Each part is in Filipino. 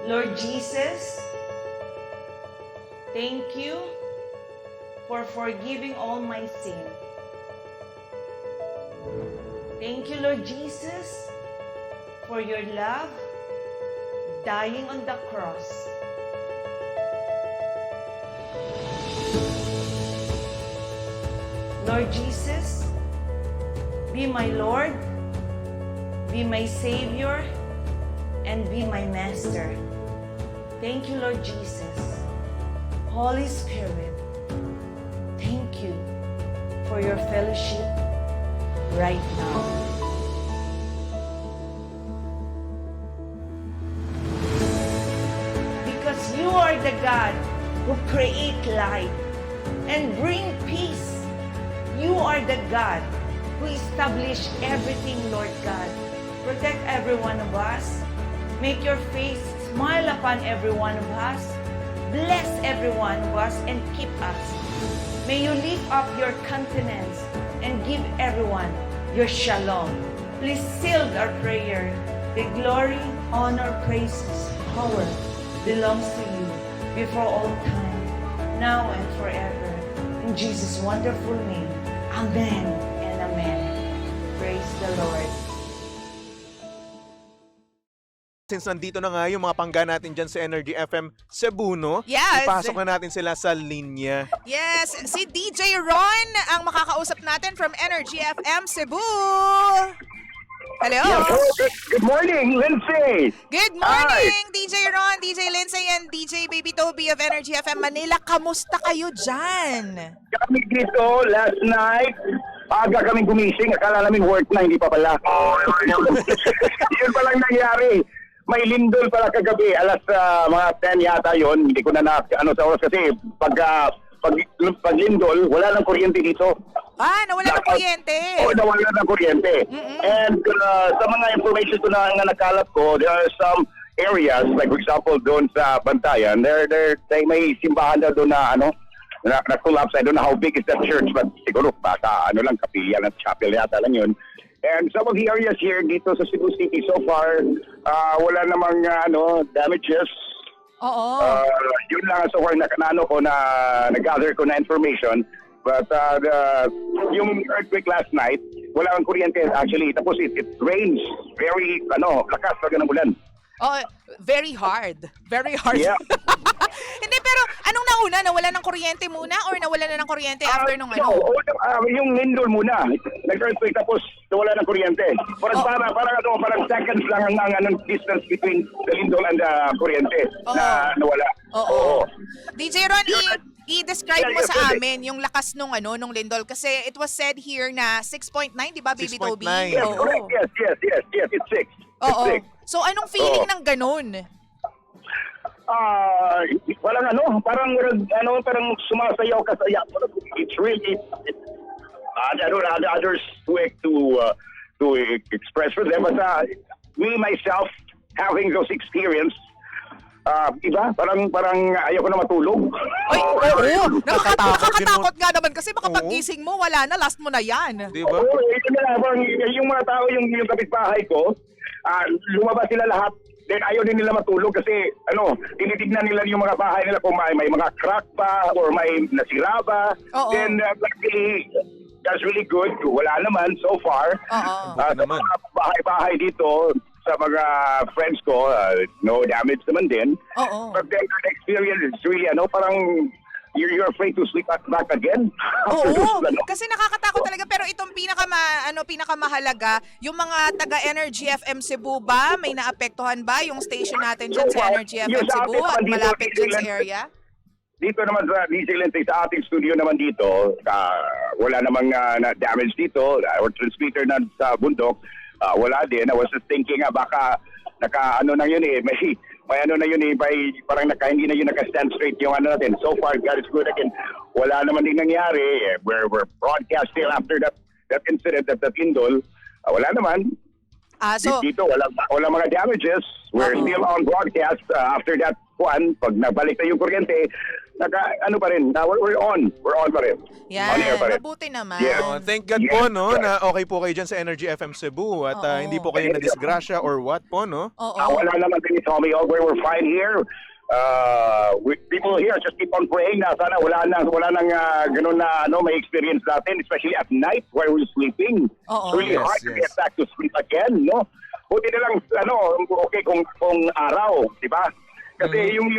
Lord Jesus, thank you for forgiving all my sin. Thank you, Lord Jesus, for your love, dying on the cross. Lord Jesus, be my Lord, be my Savior, and be my Master. Thank you, Lord Jesus. Holy Spirit, thank you for your fellowship right now. Because you are the God who create light and bring peace. You are the God who establish everything, Lord God. Protect every one of us. Make your face smile upon every one of us. Bless every one of us and keep us. May you lift up your countenance and give everyone your shalom. Please seal our prayer. The glory, honor, praises, power belongs to you before all time, now and forever. In Jesus' wonderful name, amen and amen. Praise the Lord. Since nandito na nga yung mga pangga natin dyan sa Energy FM Cebu, no? Yes. Ipasok na natin sila sa linya. Yes, si DJ Ron ang makakausap natin from Energy FM Cebu. Hello. Yes, hello. Good morning, Lindsay. Good morning, DJ Ron, DJ Lindsay, and DJ Baby Toby of Energy FM Manila. Kamusta kayo dyan? Kami dito last night, aga kaming gumising, akala namin work na, hindi pa pala. Yun palang nangyari. May lindol pala kagabi, alas mga 10 yata yon. Hindi ko na sa oras kasi pag lindol, wala nang kuryente dito. Nawala ng kuryente. Oo, nawala ng kuryente. And sa mga information ko na nakalap ko, there are some areas, like for example, doon sa Bantayan, may simbahan na doon na collapse. I don't know how big is that church, but siguro baka kapilya ng chapel yata lang yun. And some of the areas here dito sa Cebu City so far, wala namang damages. Oo. Yun lang so far na-gather ko na information. But yung earthquake last night, wala ang kuryente actually. Tapos it rains very lakas talaga ng ulan. Oh, very hard. Very hard. Yeah. Hindi, pero anong nauna? Nawala ng kuryente muna or nawala na ng kuryente after nung No, yung lindol muna. Nag-earthquake tapos nawala ng kuryente. Parang seconds lang ang distance between the lindol and the kuryente na nawala. Oo. DJ Ron, i-describe mo sa amin yung lakas nung lindol kasi it was said here na 6.9, di ba, Baby 6.9. Toby? Yes, correct. Yes, it's 6. Oo. It's 6. So anong feeling ng ganun? Parang sumasayaw ka sa it's really I don't know others to express for them, but me myself having those experience, iba parang ayoko na matulog. Ay, oo. Nakakatakot din nga naman kasi baka paggising mo, wala na, last mo na yan. Di ba? Oo, ito na parang yung mga tao, yung kapitbahay ko, lumabas sila lahat. Then ayaw din nila matulog kasi tinitignan nila yung mga bahay nila kung may mga crack pa or may nasira ba. Oo. Then luckily, that's really good. Wala naman so far. Oo. Sa naman. mga bahay-bahay dito, sa mga friends ko, no damage naman din. Oo. But then the experience is really parang you're afraid to sleep back again. Oo, kasi nakakatakot talaga, pero itong pinakamahalaga, yung mga taga Energy FM Cebu ba, may naapektuhan ba yung station natin dyan sa Energy FM Yung sa Cebu atin at naman dito, malapit dyan sa New Zealand, area? Dito naman sa New Zealand, sa ating studio naman dito, wala namang na damage dito, or transmitter na sa bundok, wala din. I was just thinking baka parang hindi na yun naka-stand straight yung natin. So far, God is good again. Wala naman din nangyari. We're broadcast still after that incident at that lindol. Wala naman. So, Dito, wala mga damages. We're still on broadcast after that one. Pag nabalik na yung kuryente, ano pa rin, we're on pa rin. On air Yan, pa rin. mabuti naman. Yes. Oh, thank God Yes, po, no, yes. na okay po kayo dyan sa Energy FM Cebu at Oo. hindi po kayo na-disgrasya or what po, no? Oo. Wala naman din Tommy Ogway, we're fine here. People here just keep on praying na sana wala nang ganun na may experience natin, especially at night while we're sleeping. Oo. It's really Yes, hard to yes. get back to sleep again, no? Buti na lang okay kung araw, di ba? Kasi yung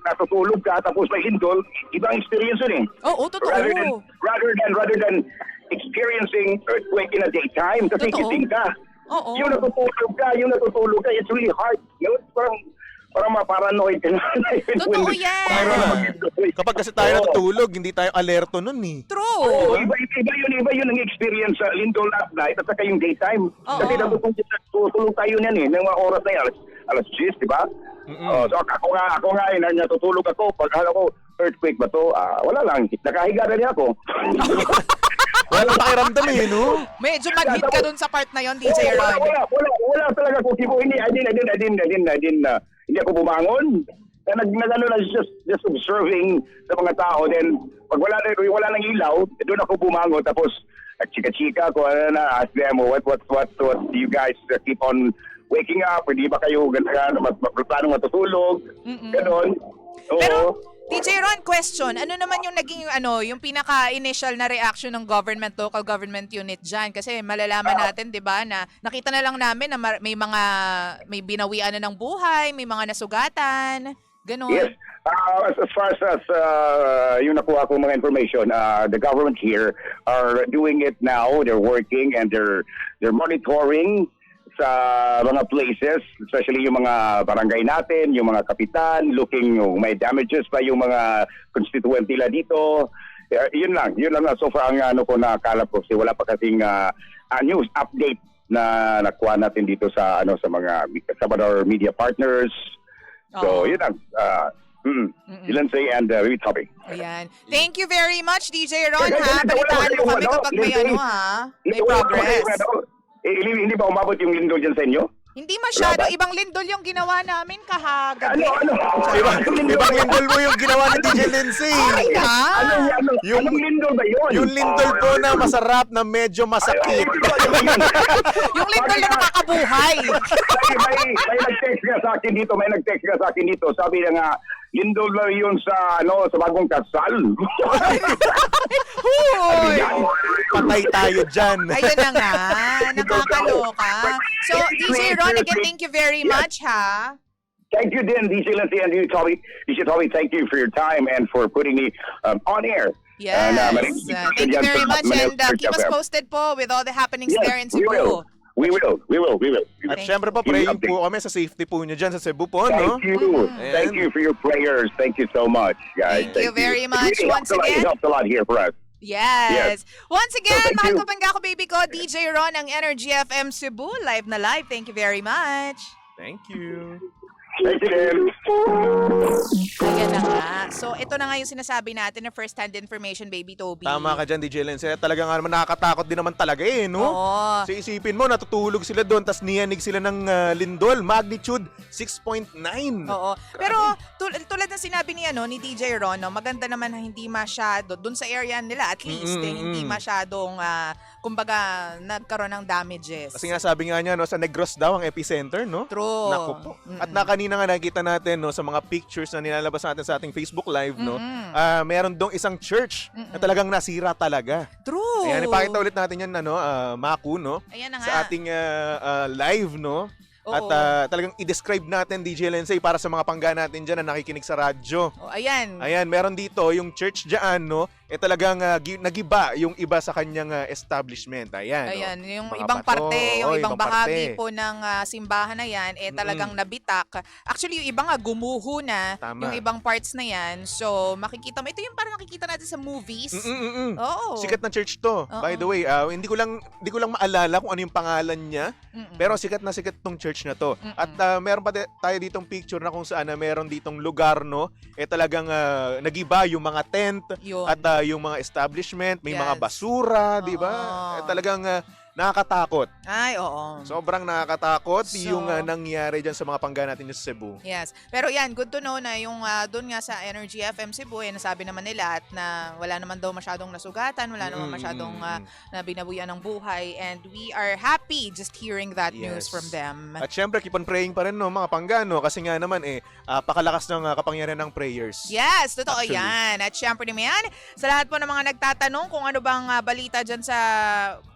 natutulog ka tapos may lindol, ibang experience yun eh. Oo, totoo. Rather than experiencing earthquake in a daytime kasi Totoo. gising ka. Oo. Yung natutulog ka, it's really hard. You know, parang ma-paranoid ka na. Totoo yan. Kapag kasi tayo natutulog, hindi tayo alerto nun eh. True. Iba yun ang experience sa lindol at night at saka yung daytime. Oo. Kasi natutulog tayo niyan eh, ng mga oras na yan, alas 10, di ba? So ako nga natutulog ako, pag ko, earthquake ba to? Wala lang, nakahiga na niya ako. Wala pakiramdam eh, no? Medyo mag-hit ka dun sa part na yon, DJ Ron. Wala talaga kung tipo hindi ako bumangon. Nagano na just observing sa mga tao, then pag wala nang ilaw, doon ako bumangon tapos chika-chika ko ask them what do you guys keep on waking up, hindi ba kayo planong matutulog? Ganon. Oo. Pero, DJ Ron, question, ano naman yung naging, yung pinaka-initial na reaction ng local government unit dyan? Kasi malalaman natin, di ba, na nakita na lang namin na may binawian na ng buhay, may mga nasugatan, ganon. Yes. As far as yung nakuha ko mga information, the government here are doing it now. They're working and they're monitoring sa mga places, especially yung mga barangay natin, yung mga kapitan, looking yung may damages pa yung mga constituent nila dito. Yun lang so far ang ko nakalap ko kasi wala pa kasing news update na nakuha natin dito sa sa mga our media partners. So yun lang. Lindsay and Topic. Ayan. Thank you very much, DJ Ron, Wala- ha? wala- Balitaan mo kami wala- kapag may Lindsay, may progress. Hindi ba umabot yung lindol dyan sa inyo? Hindi masyado. Wala ba? Ibang lindol yung ginawa namin kahagabi. Ibang lindol mo yung ginawa ni DJ Lindsay. Ay, ha? Yung- Anong lindol ba yun? Yung lindol po na masarap na medyo masakit. Yung lindol na nakakabuhay. may nag-text nga sa akin dito. Sabi niya nga, lindol na yun sa bagong kasal. Huy! Patay tayo dyan. Ayun na nga. Nakakaloka. So, DJ Ron, again, thank you very much, ha? Thank you, din, DJ Lindsay and you, Toby. Thank you for your time and for putting me on air. Yes. Thank you very much. And keep us FM. posted po with all the happenings Yes, there in we will. Cebu. We will. At Thank syempre po, you. praying po kami sa safety po nyo dyan sa Cebu po, no? Thank you. Thank you for your prayers. Thank you so much, guys. Thank you very much. It really Once helps a lot. again. It helps a lot here for us. Yes. Once again, So, thank mahal you. ko pangako baby ko, DJ Ron ng Energy FM Cebu. Live na live. Thank you very much. Thank you. Thank you, din. Ayan na nga. So, ito na nga yung sinasabi natin na first-hand information, baby Toby. Tama ka dyan, DJ Lindsay. Talaga nga naman nakakatakot din naman talaga eh, no? Oo. So isipin mo, natutulog sila doon, tas niyanig sila ng lindol, magnitude 6.9. Oo. Pero tulad ng sinabi ni DJ Ron, no, maganda naman na hindi masyado doon sa area nila at least hindi masyadong kumbaga nagkaroon ng damages. Kasi nga sabi nga niya, no, sa Negros daw ang epicenter, no? True. Naku po. At kanina nga nakita natin, no, sa mga pictures na nilalabas natin sa ating Facebook Live, no, meron dong isang church na talagang nasira talaga. True. Ayan, ipakita ulit natin yan, Maku, no? Ayan na nga. Sa ating live, no? Oo. At talagang i-describe natin, DJ Lindsay, para sa mga pangga natin dyan na nakikinig sa radyo. Oh, ayan. Ayan, meron dito yung church dyan, no? Talagang nagiba yung iba sa kanyang establishment. Ayan, Ayan, no? yung Mga ibang bato, parte, yung ibang bahagi parte. po ng simbahan na yan, talagang nabitak. Actually, yung iba nga gumuho na, Tama. yung ibang parts na yan. So, makikita mo, ito yung parang nakikita natin sa movies. Oo. Sikat na church to. Oo. By the way, hindi ko lang maalala kung ano yung pangalan niya, pero sikat na sikat tong church na to. At meron pa tayo ditong picture na kung saan meron ditong lugar, no? Talagang nagiba yung mga tent Yun. at yung mga establishment, may Yes. mga basura, di ba? Oo. Talagang nakakatakot. Ay, oo. Sobrang nakakatakot So- yung nangyari dyan sa mga pangga natin dyan sa Cebu. Yes. Pero yan, good to know na yung doon nga sa Energy FM Cebu, nasabi naman nila at na wala naman daw masyadong nasugatan, wala naman masyadong na binabuyan ng buhay. And we are happy just hearing that news Yes. from them. At syempre, keep on praying pa rin, no, mga pangga, no? Kasi nga naman, pakalakas ng kapangyarihan ng prayers. Yes, totoo Actually. yan. At syempre naman, sa lahat po ng mga nagtatanong kung ano bang balita dyan sa,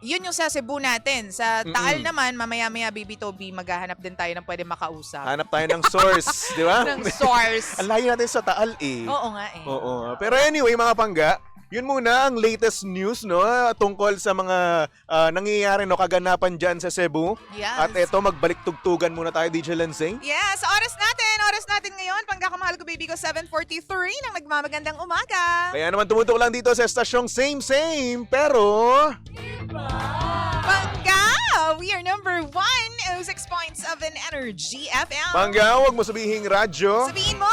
yun yung sa Cebu natin. Sa Taal naman, mamaya-maya, Baby Toby, maghahanap din tayo ng pwede makausap. Hanap tayo ng source, di ba? Ng source. Ang layo natin sa Taal, eh. Oo nga eh. Oo. Pero anyway, mga pangga, yun muna ang latest news, no, tungkol sa mga nangyayari, no, kaganapan dyan sa Cebu. Yes. At eto, magbalik tugtugan muna tayo, DJ Lansing. Yes, oras natin ngayon. Pangkakamahal ko, baby ko, 7:43 ng nagmamagandang umaga. Kaya naman tumutok lang dito sa estasyong same, pero... Pangga! We are number 1, 06.7 Energy FM. Pangga, huwag mo sabihing radyo. Sabihin mo!